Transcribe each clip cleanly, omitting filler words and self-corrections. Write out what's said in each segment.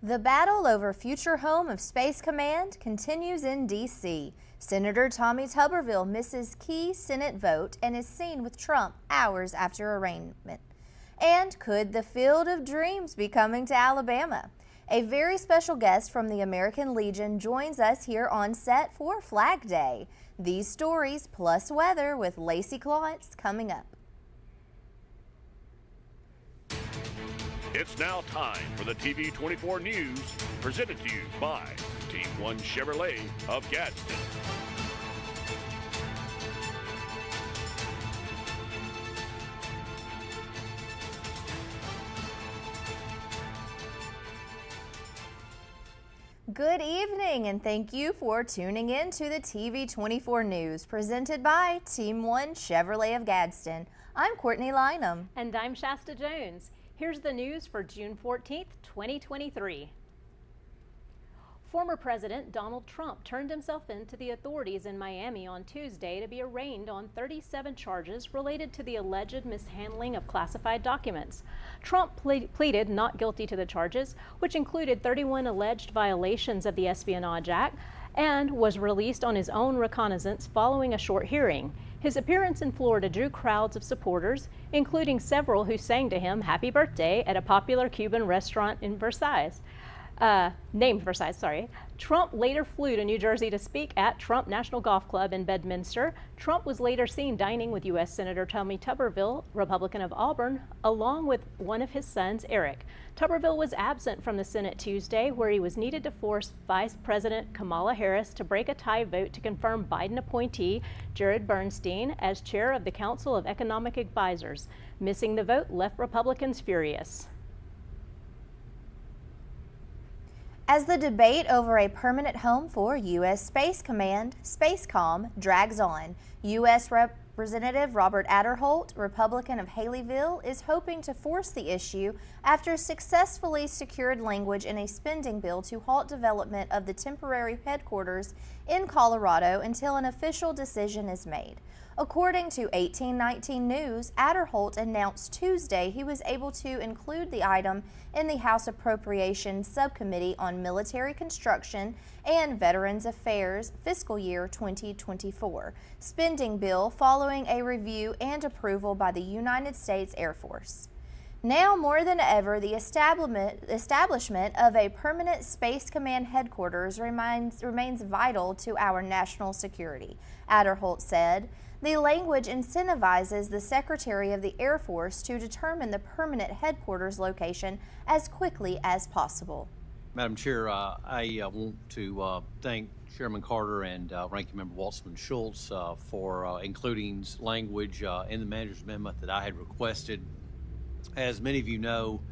The battle over future home of Space Command continues in D.C. Senator Tommy Tuberville misses key Senate vote and is seen with Trump hours after arraignment. And could the Field of Dreams be coming to Alabama? A very special guest from the American Legion joins us here on set for Flag Day. These stories plus weather with Lacey Klotz coming up. It's now time for the TV24 News, presented to you by Team One Chevrolet of Gadsden. Good evening and thank you for tuning in to the TV24 News, presented by Team One Chevrolet of Gadsden. I'm Courtney Lynham. And I'm Shasta Jones. Here's the news for June 14th, 2023. Former President Donald Trump turned himself in to the authorities in Miami on Tuesday to be arraigned on 37 charges related to the alleged mishandling of classified documents. Trump pleaded not guilty to the charges, which included 31 alleged violations of the Espionage Act, and was released on his own recognizance following a short hearing. His appearance in Florida drew crowds of supporters, including several who sang to him "Happy Birthday" at a popular Cuban restaurant in named Versailles. Trump later flew to New Jersey to speak at Trump National Golf Club in Bedminster. Trump was later seen dining with U.S. Senator Tommy Tuberville, Republican of Auburn, along with one of his sons, Eric. Tuberville was absent from the Senate Tuesday, where he was needed to force Vice President Kamala Harris to break a tie vote to confirm Biden appointee Jared Bernstein as chair of the Council of Economic Advisors. Missing the vote left Republicans furious. As the debate over a permanent home for U.S. Space Command, SpaceCom, drags on, U.S. Representative Robert Aderholt, Republican of Haleyville, is hoping to force the issue after successfully secured language in a spending bill to halt development of the temporary headquarters in Colorado until an official decision is made. According to 1819 News, Aderholt announced Tuesday he was able to include the item in the House Appropriations Subcommittee on Military Construction and Veterans Affairs fiscal year 2024 spending bill following a review and approval by the United States Air Force. Now more than ever, the establishment of a permanent Space Command headquarters remains vital to our national security, Aderholt said. The language incentivizes the Secretary of the Air Force to determine the permanent headquarters location as quickly as possible. Madam Chair, I want to thank Chairman Carter and Ranking Member Waltzman Schultz for including language in the manager's amendment that I had requested. As many of you know,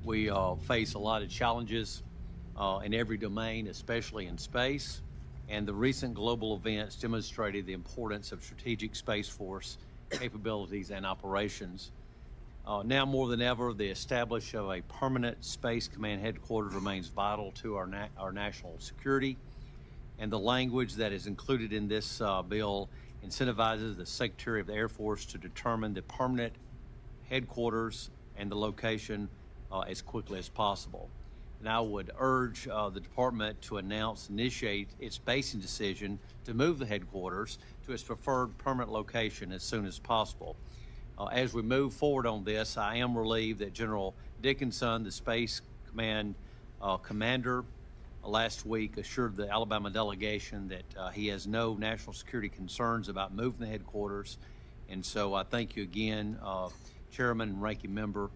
we face a lot of challenges in every domain, especially in space. And the recent global events demonstrated the importance of strategic Space Force capabilities and operations. Now more than ever, the establishment of a permanent Space Command headquarters remains vital to our national security. And the language that is included in this bill incentivizes the Secretary of the Air Force to determine the permanent headquarters and the location as quickly as possible. And I would urge the department to initiate its basing decision to move the headquarters to its preferred permanent location as soon as possible. As we move forward on this, I am relieved that General Dickinson, the Space Command commander, last week assured the Alabama delegation that he has no national security concerns about moving the headquarters. And so I thank you again, Chairman and Ranking Member,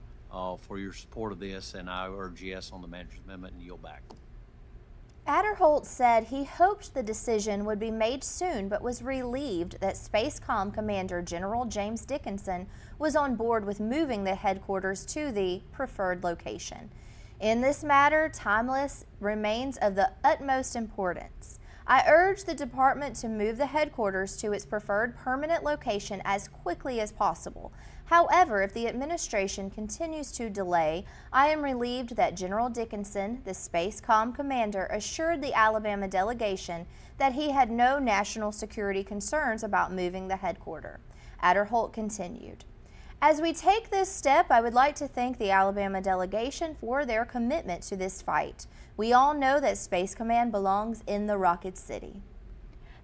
for your support of this, and I urge yes on the manager's amendment and yield back. Aderholt said he hoped the decision would be made soon, but was relieved that SpaceCom Commander General James Dickinson was on board with moving the headquarters to the preferred location. In this matter, timeless remains of the utmost importance. I urge the department to move the headquarters to its preferred permanent location as quickly as possible. However, if the administration continues to delay, I am relieved that General Dickinson, the SpaceCom commander, assured the Alabama delegation that he had no national security concerns about moving the headquarters. Aderholt continued. As we take this step, I would like to thank the Alabama delegation for their commitment to this fight. We all know that Space Command belongs in the Rocket City.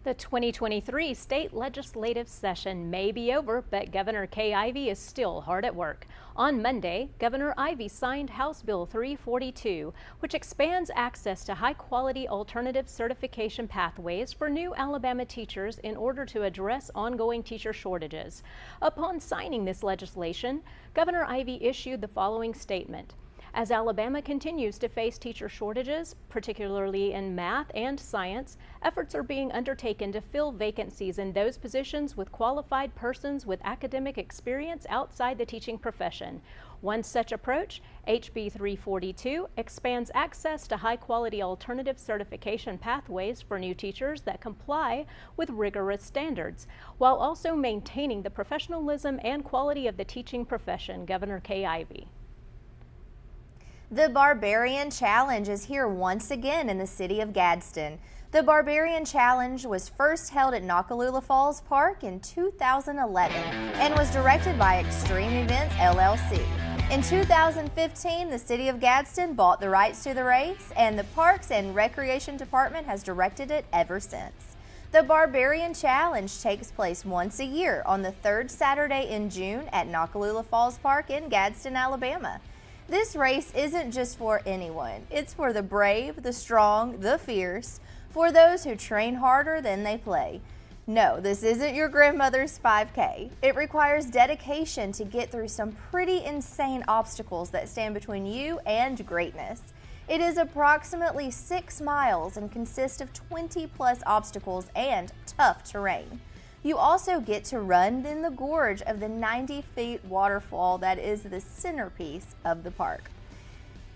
The 2023 state legislative session may be over, but Governor Kay Ivey is still hard at work. On Monday, Governor Ivey signed House Bill 342, which expands access to high-quality alternative certification pathways for new Alabama teachers in order to address ongoing teacher shortages. Upon signing this legislation, Governor Ivey issued the following statement. As Alabama continues to face teacher shortages, particularly in math and science, efforts are being undertaken to fill vacancies in those positions with qualified persons with academic experience outside the teaching profession. One such approach, HB 342, expands access to high-quality alternative certification pathways for new teachers that comply with rigorous standards, while also maintaining the professionalism and quality of the teaching profession. Governor Kay Ivey. The Barbarian Challenge is here once again in the city of Gadsden. The Barbarian Challenge was first held at Noccalula Falls Park in 2011 and was directed by Extreme Events LLC. In 2015, the city of Gadsden bought the rights to the race, and the Parks and Recreation Department has directed it ever since. The Barbarian Challenge takes place once a year on the third Saturday in June at Noccalula Falls Park in Gadsden, Alabama. This race isn't just for anyone. It's for the brave, the strong, the fierce, for those who train harder than they play. No, this isn't your grandmother's 5K. It requires dedication to get through some pretty insane obstacles that stand between you and greatness. It is approximately 6 miles and consists of 20+ obstacles and tough terrain. You also get to run in the gorge of the 90-foot waterfall that is the centerpiece of the park.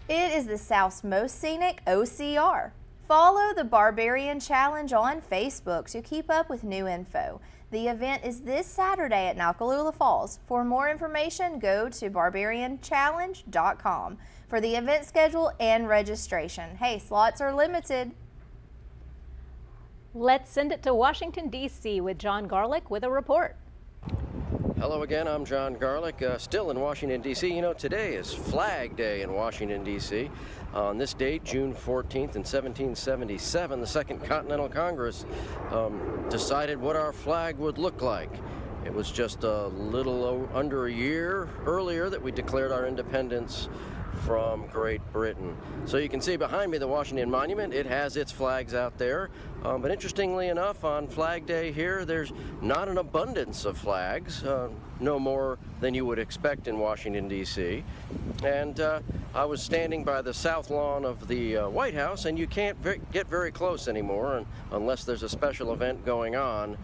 It is the South's most scenic OCR. Follow the Barbarian Challenge on Facebook to keep up with new info. The event is this Saturday at Noccalula Falls. For more information, go to barbarianchallenge.com for the event schedule and registration. Hey, slots are limited. Let's send it to Washington, D.C. with John Garlick with a report. Hello again, I'm John Garlick, still in Washington, D.C. You know, today is Flag Day in Washington, D.C. On this date, June 14th in 1777, the Second Continental Congress decided what our flag would look like. It was just a little under a year earlier that we declared our independence from Great Britain. So you can see behind me the Washington Monument. It has its flags out there. But interestingly enough, on Flag Day here, there's not an abundance of flags, no more than you would expect in Washington, D.C. And I was standing by the south lawn of the White House, and you can't get very close anymore unless there's a special event going on.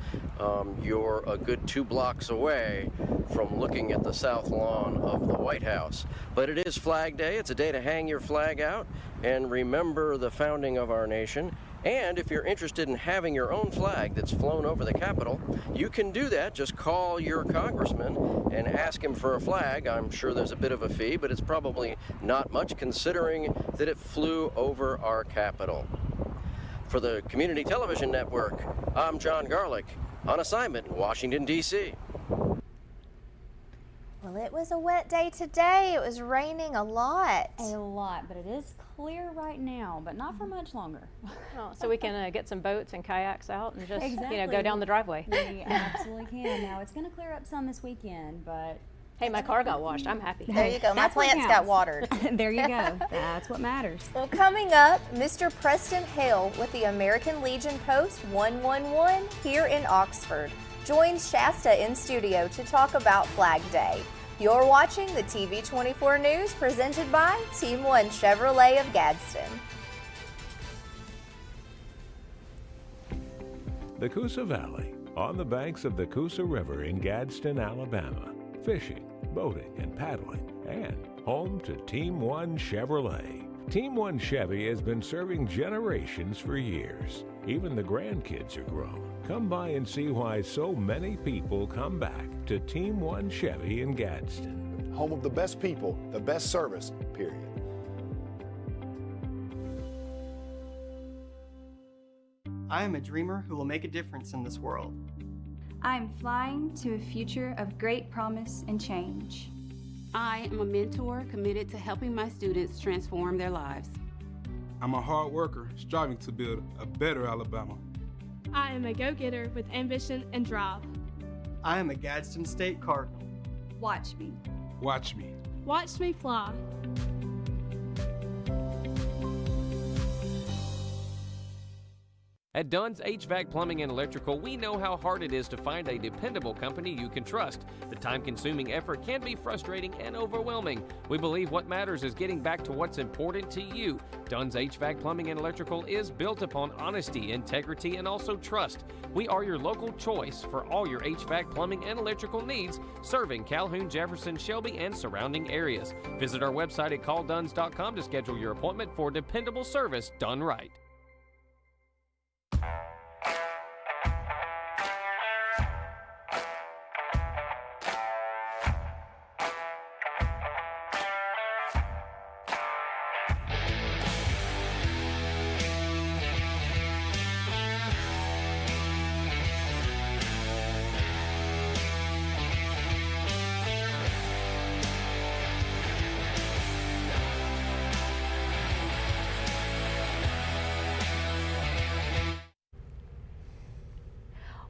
You're a good 2 blocks away from looking at the south lawn of the White House. But it is Flag Day. It's a day to hang your flag out and remember the founding of our nation. And if you're interested in having your own flag that's flown over the Capitol, you can do that. Just call your congressman and ask him for a flag. I'm sure there's a bit of a fee, but it's probably not much considering that it flew over our Capitol. For the Community Television Network, I'm John Garlick, on assignment in Washington, D.C. Well, it was a wet day today. It was raining a lot. A lot, but it is clear right now, but not for much longer. Oh, so we can get some boats and kayaks out and just Exactly. go down the driveway. We absolutely can. Now, it's going to clear up some this weekend, but Hey, my car got washed. I'm happy. There you go. My That's what plants got counts. watered. there you go. That's what matters. Well, coming up, Mr. Preston Hale with the American Legion Post 111 here in Oxford joins Shasta in studio to talk about Flag Day. You're watching the TV24 News presented by Team 1 Chevrolet of Gadsden. The Coosa Valley, on the banks of the Coosa River in Gadsden, Alabama. Fishing, boating, and paddling, and home to Team 1 Chevrolet. Team 1 Chevy has been serving generations for years. Even the grandkids are grown. Come by and see why so many people come back to Team 1 Chevy in Gadsden. Home of the best people, the best service, period. I am a dreamer who will make a difference in this world. I'm flying to a future of great promise and change. I am a mentor committed to helping my students transform their lives. I'm a hard worker striving to build a better Alabama. I am a go-getter with ambition and drive. I am a Gadsden State Cardinal. Watch me. Watch me. Watch me fly. At Dunn's HVAC Plumbing and Electrical, we know how hard it is to find a dependable company you can trust. The time-consuming effort can be frustrating and overwhelming. We believe what matters is getting back to what's important to you. Dunn's HVAC Plumbing and Electrical is built upon honesty, integrity, and also trust. We are your local choice for all your HVAC plumbing and electrical needs, serving Calhoun, Jefferson, Shelby, and surrounding areas. Visit our website at callduns.com to schedule your appointment for dependable service done right.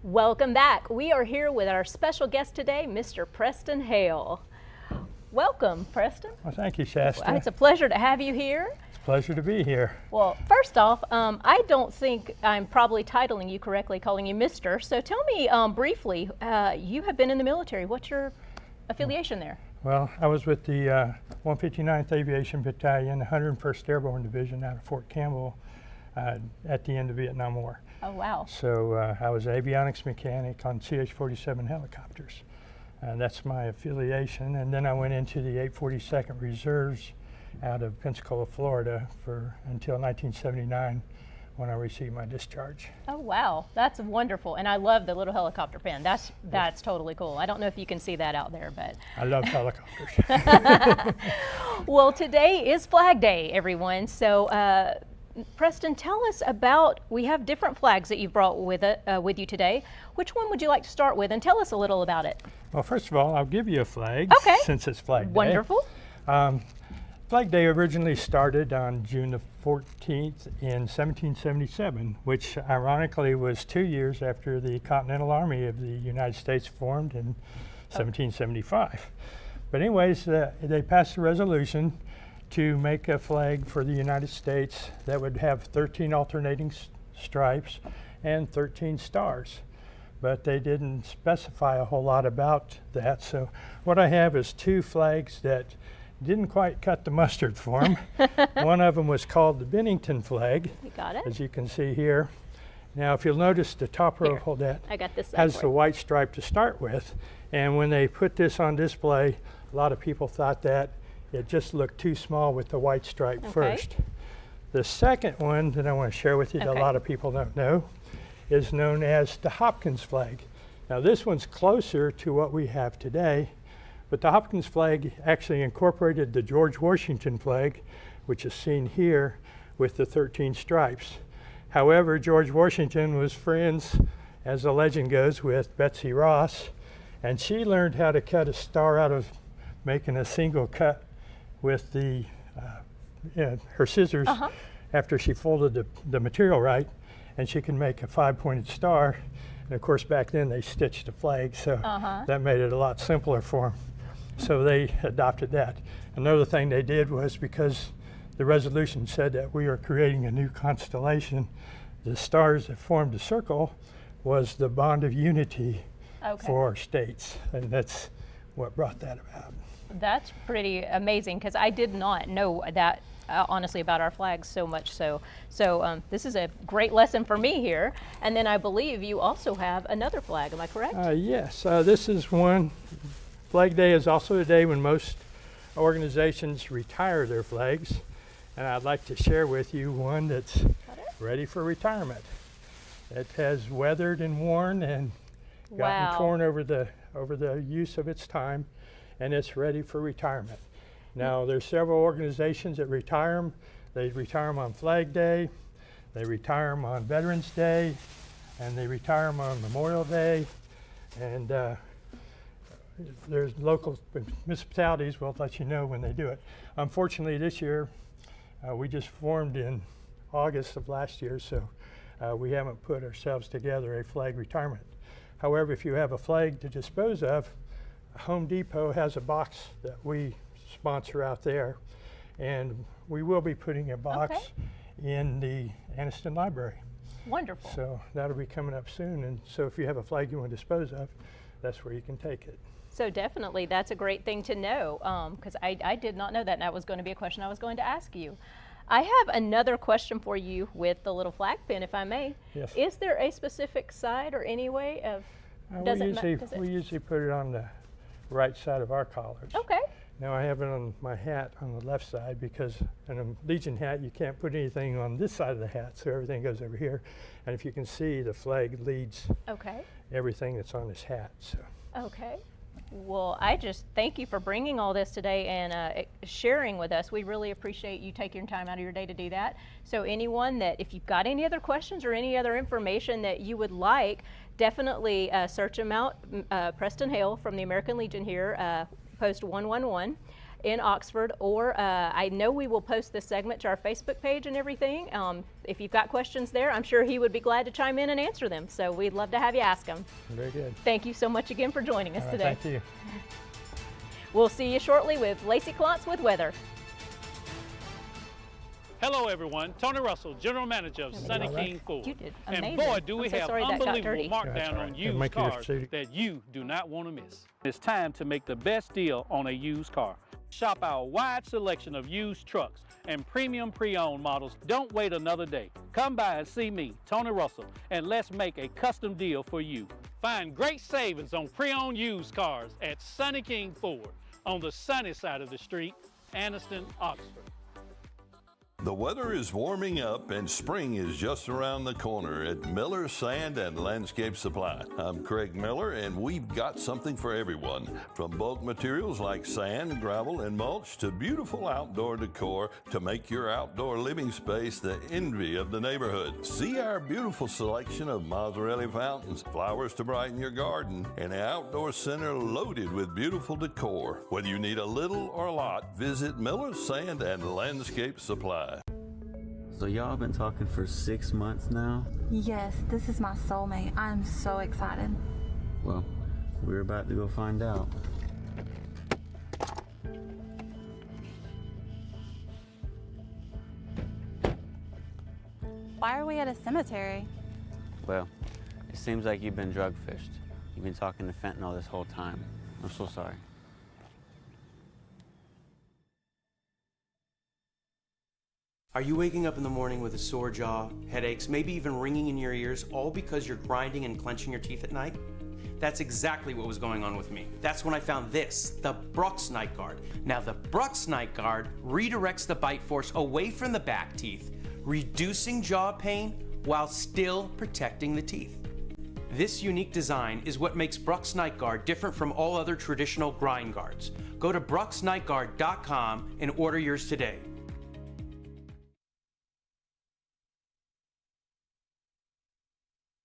Welcome back. We are here with our special guest today, Mr. Preston Hale. Welcome, Preston. Well, thank you, Shasta. It's a pleasure to have you here. It's a pleasure to be here. Well, first off, I don't think I'm probably titling you correctly, calling you Mr. So tell me briefly, you have been in the military. What's your affiliation there? Well, I was with the 159th Aviation Battalion, 101st Airborne Division out of Fort Campbell at the end of Vietnam War. Oh, wow. So I was an avionics mechanic on CH-47 helicopters. That's my affiliation. And then I went into the 842nd Reserves out of Pensacola, Florida until 1979 when I received my discharge. Oh, wow. That's wonderful. And I love the little helicopter fan. That's totally cool. I don't know if you can see that out there, but. I love helicopters. Well, today is Flag Day, everyone. So, Preston, tell us about, we have different flags that you've brought with you today. Which one would you like to start with, and tell us a little about it? Well, first of all, I'll give you a flag, okay, since it's Flag Day. Wonderful. Flag Day originally started on June the 14th in 1777, which ironically was 2 years after the Continental Army of the United States formed in 1775. But anyways, they passed a resolution to make a flag for the United States that would have 13 alternating stripes and 13 stars. But they didn't specify a whole lot about that. So what I have is two flags that didn't quite cut the mustard for them. One of them was called the Bennington flag, you got it, as you can see here. Now if you'll notice the top row of that I got this has the white stripe to start with. And when they put this on display, a lot of people thought that it just looked too small with the white stripe first. The second one that I want to share with you that a lot of people don't know is known as the Hopkins flag. Now this one's closer to what we have today, but the Hopkins flag actually incorporated the George Washington flag, which is seen here with the 13 stripes. However, George Washington was friends, as the legend goes, with Betsy Ross, and she learned how to cut a star out of making a single cut with her scissors after she folded the material right, and she can make a 5-pointed star. And of course back then they stitched a flag, so that made it a lot simpler for them. So they adopted that. Another thing they did was, because the resolution said that we are creating a new constellation, the stars that formed the circle was the bond of unity for our states, and that's what brought that about. That's pretty amazing, because I did not know that honestly about our flags so much. So this is a great lesson for me here. And then I believe you also have another flag. Am I correct? Yes, this is one. Flag Day is also a day when most organizations retire their flags, and I'd like to share with you one that's ready for retirement. It has weathered and worn and gotten torn over the use of its time, and it's ready for retirement. Now there's several organizations that retire them. They retire them on Flag Day, they retire them on Veterans Day, and they retire them on Memorial Day. And there's local municipalities will let you know when they do it. Unfortunately, this year, we just formed in August of last year, so we haven't put ourselves together a flag retirement. However, if you have a flag to dispose of, Home Depot has a box that we sponsor out there, and we will be putting a box in the Anniston Library. Wonderful. So that'll be coming up soon, and so if you have a flag you want to dispose of, that's where you can take it. So definitely, that's a great thing to know, because I did not know that, and that was going to be a question I was going to ask you. I have another question for you with the little flag pin, if I may. Yes. Is there a specific side or any way of, we usually put it on the right side of our collars. Okay. Now I have it on my hat on the left side because in a Legion hat you can't put anything on this side of the hat, so everything goes over here. And if you can see, the flag leads everything that's on this hat. So. Okay. Well, I just thank you for bringing all this today and sharing with us. We really appreciate you taking time out of your day to do that. So anyone that, if you've got any other questions or any other information that you would like, definitely search them out. Preston Hale from the American Legion here, post 111 in Oxford, or I know we will post this segment to our Facebook page and everything. If you've got questions there, I'm sure he would be glad to chime in and answer them. So we'd love to have you ask him. Very good. Thank you so much again for joining us today. Thank you. We'll see you shortly with Lacey Klontz with weather. Hello everyone, Tony Russell, General Manager of Sunny King Ford. You did amazing. And boy, do we have unbelievable markdown That's on used cars that you do not want to miss. It's time to make the best deal on a used car. Shop our wide selection of used trucks and premium pre-owned models. Don't wait another day. Come by and see me, Tony Russell, and let's make a custom deal for you. Find great savings on pre-owned used cars at Sunny King Ford on the sunny side of the street, Anniston, Oxford. The weather is warming up and spring is just around the corner at Miller Sand and Landscape Supply. I'm Craig Miller and we've got something for everyone. From bulk materials like sand, gravel, and mulch to beautiful outdoor decor to make your outdoor living space the envy of the neighborhood. See our beautiful selection of Mazzarelli fountains, flowers to brighten your garden, and an outdoor center loaded with beautiful decor. Whether you need a little or a lot, visit Miller Sand and Landscape Supply. So y'all been talking for 6 months now? Yes, this is my soulmate. I'm so excited. Well, we're about to go find out. Why are we at a cemetery? Well, it seems like you've been drug fished. You've been talking to fentanyl this whole time. I'm so sorry. Are you waking up in the morning with a sore jaw, headaches, maybe even ringing in your ears, all because you're grinding and clenching your teeth at night? That's exactly what was going on with me. That's when I found this, the Brux Night Guard. Now the Brux Night Guard redirects the bite force away from the back teeth, reducing jaw pain while still protecting the teeth. This unique design is what makes Brux Night Guard different from all other traditional grind guards. Go to bruxnightguard.com and order yours today.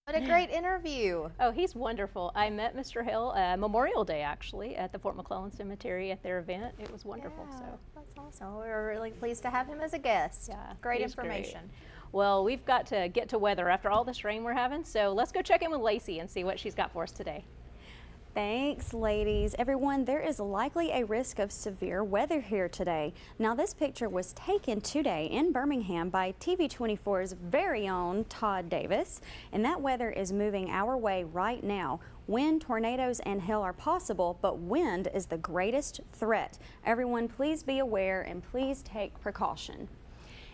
What a great interview. Oh, he's wonderful. I met Mr. Hill Memorial Day, actually, at the Fort McClellan Cemetery at their event. It was wonderful. Yeah, so that's awesome. We were really pleased to have him as a guest. Yeah, great he's information. Great. Well, we've got to get to weather after all this rain we're having, so let's go check in with Lacey and see what she's got for us today. Thanks, ladies. Everyone, there is likely a risk of severe weather here today. Now, this picture was taken today in Birmingham by TV24's very own Todd Davis, and that weather is moving our way right now. Wind, tornadoes, and hail are possible, but wind is the greatest threat. Everyone, please be aware and please take precaution.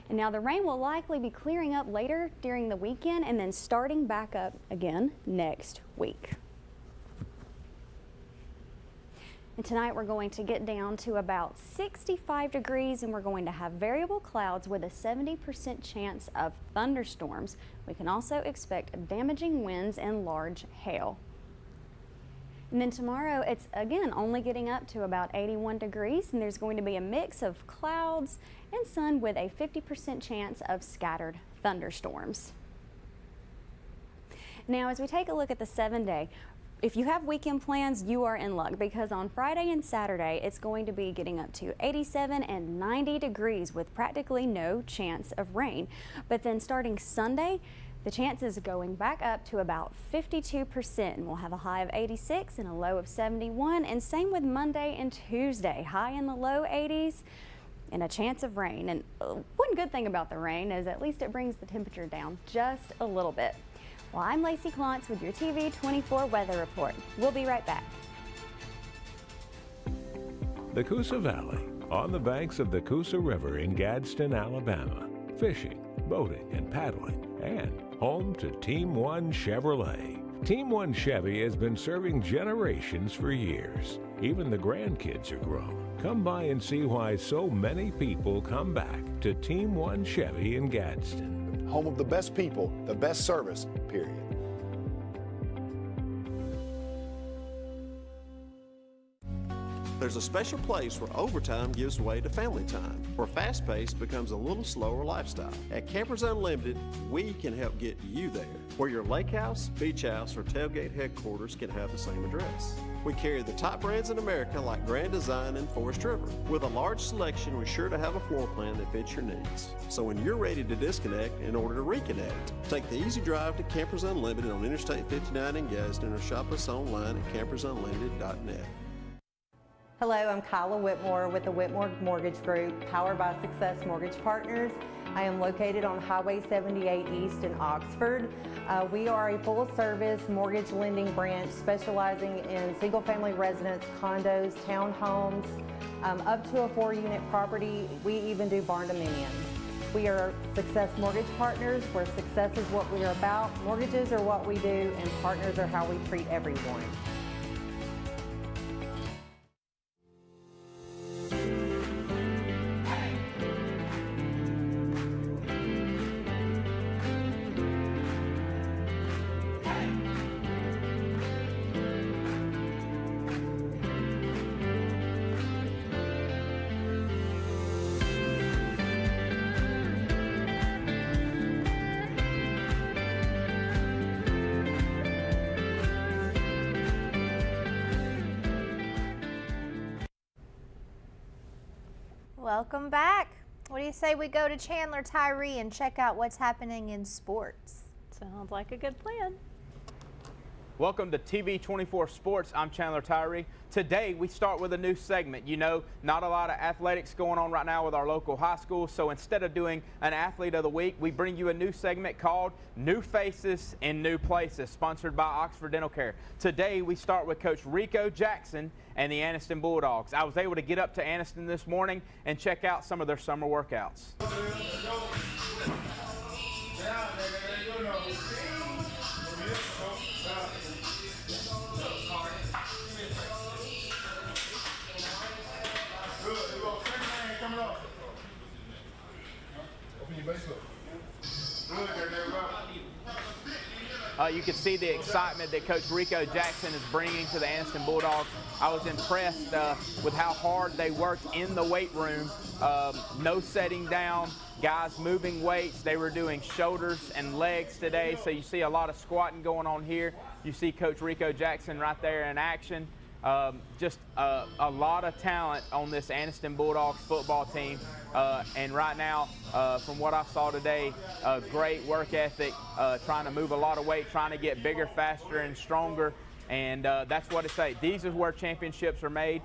And now the rain will likely be clearing up later during the weekend and then starting back up again next week. And tonight we're going to get down to about 65 degrees and we're going to have variable clouds with a 70% chance of thunderstorms. We can also expect damaging winds and large hail. And then tomorrow it's again only getting up to about 81 degrees and there's going to be a mix of clouds and sun with a 50% chance of scattered thunderstorms. Now as we take a look at the 7-day, if you have weekend plans, you are in luck because on Friday and Saturday, it's going to be getting up to 87 and 90 degrees with practically no chance of rain. But then starting Sunday, the chance is going back up to about 52%. And we'll have a high of 86 and a low of 71. And same with Monday and Tuesday, high in the low 80s and a chance of rain. And one good thing about the rain is at least it brings the temperature down just a little bit. Well, I'm Lacey Klontz with your TV 24 weather report. We'll be right back. The Coosa Valley, on the banks of the Coosa River in Gadsden, Alabama. Fishing, boating, and paddling, and home to Team One Chevrolet. Team One Chevy has been serving generations for years. Even the grandkids are grown. Come by and see why so many people come back to Team One Chevy in Gadsden. Home of the best people, the best service, period. There's a special place where overtime gives way to family time, where fast pace becomes a little slower lifestyle. At Campers Unlimited, we can help get you there, where your lake house, beach house, or tailgate headquarters can have the same address. We carry the top brands in America like Grand Design and Forest River. With a large selection, we're sure to have a floor plan that fits your needs. So when you're ready to disconnect in order to reconnect, take the easy drive to Campers Unlimited on Interstate 59 in Gadsden or shop us online at campersunlimited.net. Hello, I'm Kyla Whitmore with the Whitmore Mortgage Group, powered by Success Mortgage Partners. I am located on Highway 78 East in Oxford. We are a full-service mortgage lending branch specializing in single-family residence, condos, townhomes, up to a 4-unit property. We even do barn dominiums. We are Success Mortgage Partners, where success is what we are about, mortgages are what we do, and partners are how we treat everyone. Welcome back. What do you say we go to Chandler Tyree and check out what's happening in sports? Sounds like a good plan. Welcome to TV 24 Sports. I'm Chandler Tyree. Today we start with a new segment. You know, not a lot of athletics going on right now with our local high school, so instead of doing an Athlete of the Week, we bring you a new segment called New Faces in New Places, sponsored by Oxford Dental Care. Today we start with Coach Rico Jackson and the Anniston Bulldogs. I was able to get up to Anniston this morning and check out some of their summer workouts. You can see the excitement that Coach Rico Jackson is bringing to the Anniston Bulldogs. I was impressed with how hard they worked in the weight room. No setting down, guys moving weights. They were doing shoulders and legs today, so you see a lot of squatting going on here. You see Coach Rico Jackson right there in action. Just a lot of talent on this Anniston Bulldogs football team. And right now, from what I saw today, great work ethic, trying to move a lot of weight, trying to get bigger, faster, and stronger. And that's what it says. These are where championships are made.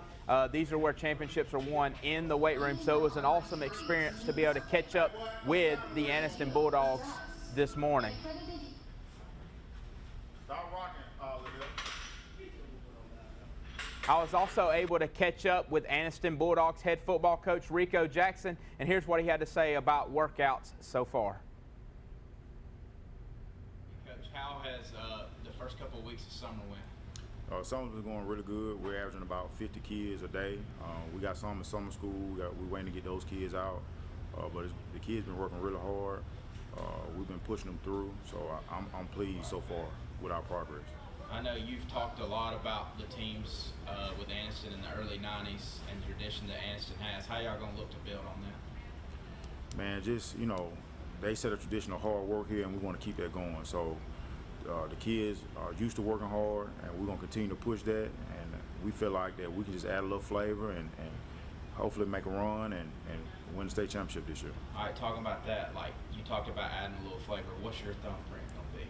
These are where championships are won, in the weight room. So it was an awesome experience to be able to catch up with the Anniston Bulldogs this morning. I was also able to catch up with Anniston Bulldogs head football coach Rico Jackson, and here's what he had to say about workouts so far. Coach, how has the first couple of weeks of summer went? Summer's been going really good. We're averaging about 50 kids a day. We got some in summer school. We're waiting to get those kids out, but the kids been working really hard. We've been pushing them through, so I'm pleased so far with our progress. I know you've talked a lot about the teams with Anniston in the early 90s and the tradition that Anniston has. How y'all going to look to build on that? Man, just, you know, they set a tradition of hard work here, and we want to keep that going. So the kids are used to working hard, and we're going to continue to push that. And we feel like that we can just add a little flavor and hopefully make a run and win the state championship this year. All right, talking about that, like you talked about adding a little flavor. What's your thumbprint going to be?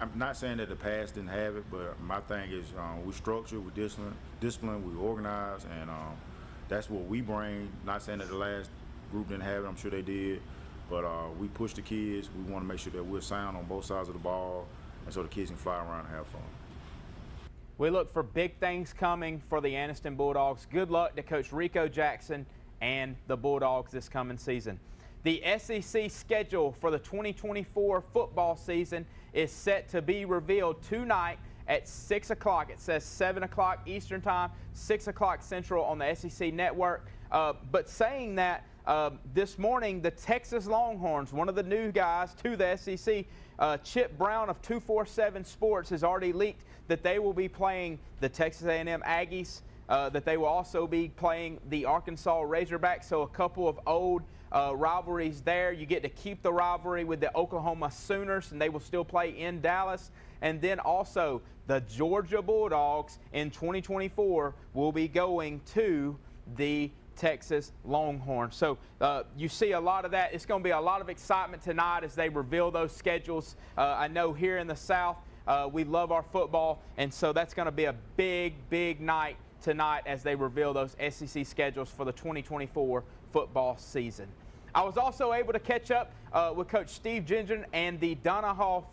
I'm not saying that the past didn't have it, but my thing is we structure, we discipline, we organize, and that's what we bring. Not saying that the last group didn't have it, I'm sure they did, but we push the kids. We want to make sure that we're sound on both sides of the ball, and so the kids can fly around and have fun. We look for big things coming for the Anniston Bulldogs. Good luck to Coach Rico Jackson and the Bulldogs this coming season. The SEC schedule for the 2024 football season is set to be revealed tonight at 6 o'clock. It says 7 o'clock Eastern Time, 6 o'clock Central on the SEC Network. But saying that, this morning, the Texas Longhorns, one of the new guys to the SEC, Chip Brown of 247 Sports, has already leaked that they will be playing the Texas A&M Aggies, that they will also be playing the Arkansas Razorbacks, so a couple of old rivalries there. You get to keep the rivalry with the Oklahoma Sooners, and they will still play in Dallas. And then also the Georgia Bulldogs in 2024 will be going to the Texas Longhorns. So you see a lot of that. It's going to be a lot of excitement tonight as they reveal those schedules. I know here in the South, we love our football, and so that's going to be a big, big night tonight as they reveal those SEC schedules for the 2024 football season. I was also able to catch up with Coach Steve Gendron and the Donahoe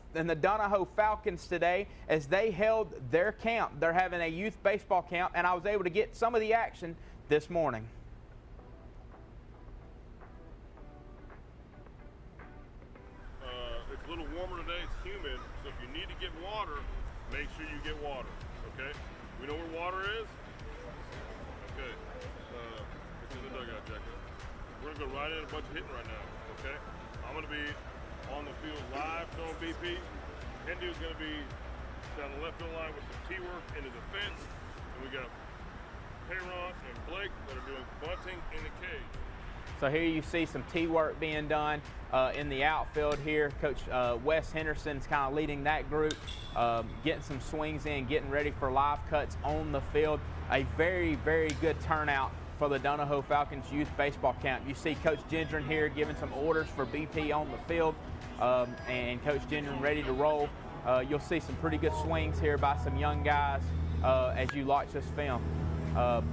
Falcons today as they held their camp. They're having a youth baseball camp, and I was able to get some of the action this morning. It's a little warmer today, it's humid, so if you need to get water, make sure you get water, okay? We know where water is? Okay, it's in the dugout, Jackie. We're gonna go right in a bunch of hitting right now, okay? I'm gonna be on the field live showing BP. Hindu's gonna be down the left field line with some T-work into the fence. And we got Payron and Blake that are doing bunting in the cage. So here you see some T-work being done in the outfield here. Coach Wes Henderson's kind of leading that group, getting some swings in, getting ready for live cuts on the field. A very, very good turnout for the Donahoe Falcons youth baseball camp. You see Coach Gendron here giving some orders for BP on the field, and Coach Gendron ready to roll. You'll see some pretty good swings here by some young guys as you watch this film.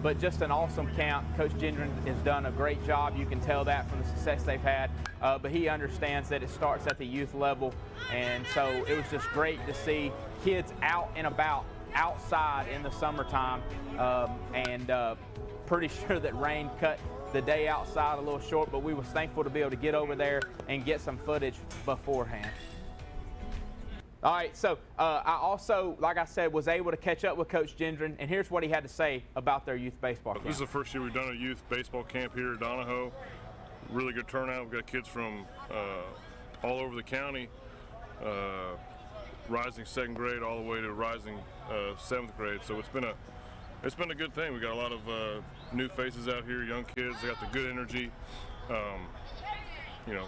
But just an awesome camp. Coach Gendron has done a great job. You can tell that from the success they've had. But he understands that it starts at the youth level. And so it was just great to see kids out and about outside in the summertime. Pretty sure that rain cut the day outside a little short, but we was thankful to be able to get over there and get some footage beforehand. All right, so I also, like I said, was able to catch up with Coach Gendron, and here's what he had to say about their youth baseball camp. This is the first year we've done a youth baseball camp here at Donahoe. Really good turnout. We've got kids from all over the county, rising second grade all the way to rising seventh grade. So it's been a good thing. We got a lot of new faces out here, young kids. They got the good energy.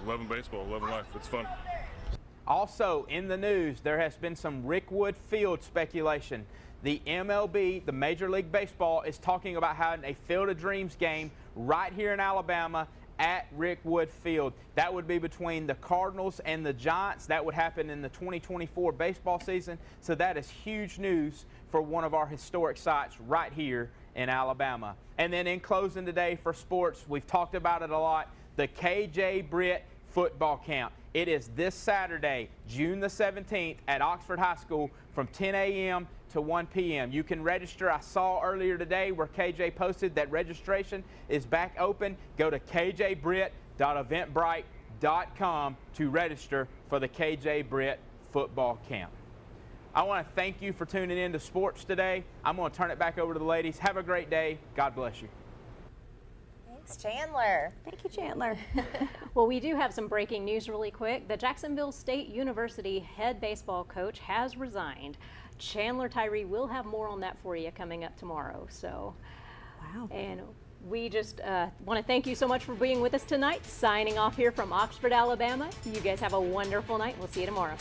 Loving baseball, loving life. It's fun. Also in the news, there has been some Rickwood Field speculation. The MLB, the Major League Baseball, is talking about having a Field of Dreams game right here in Alabama at Rickwood Field. That would be between the Cardinals and the Giants. That would happen in the 2024 baseball season. So that is huge news for one of our historic sites right here in Alabama. And then in closing today for sports, we've talked about it a lot, the KJ Britt football camp. It is this Saturday, June the 17th at Oxford High School from 10 a.m. to 1 p.m. You can register. I saw earlier today where KJ posted that registration is back open. Go to kjbritt.eventbrite.com to register for the KJ Britt football camp. I want to thank you for tuning in to sports today. I'm going to turn it back over to the ladies. Have a great day. God bless you. Thanks, Chandler. Thank you, Chandler. Well, we do have some breaking news really quick. The Jacksonville State University head baseball coach has resigned. Chandler Tyree will have more on that for you coming up tomorrow. So, wow. And we just want to thank you so much for being with us tonight. Signing off here from Oxford, Alabama. You guys have a wonderful night. We'll see you tomorrow.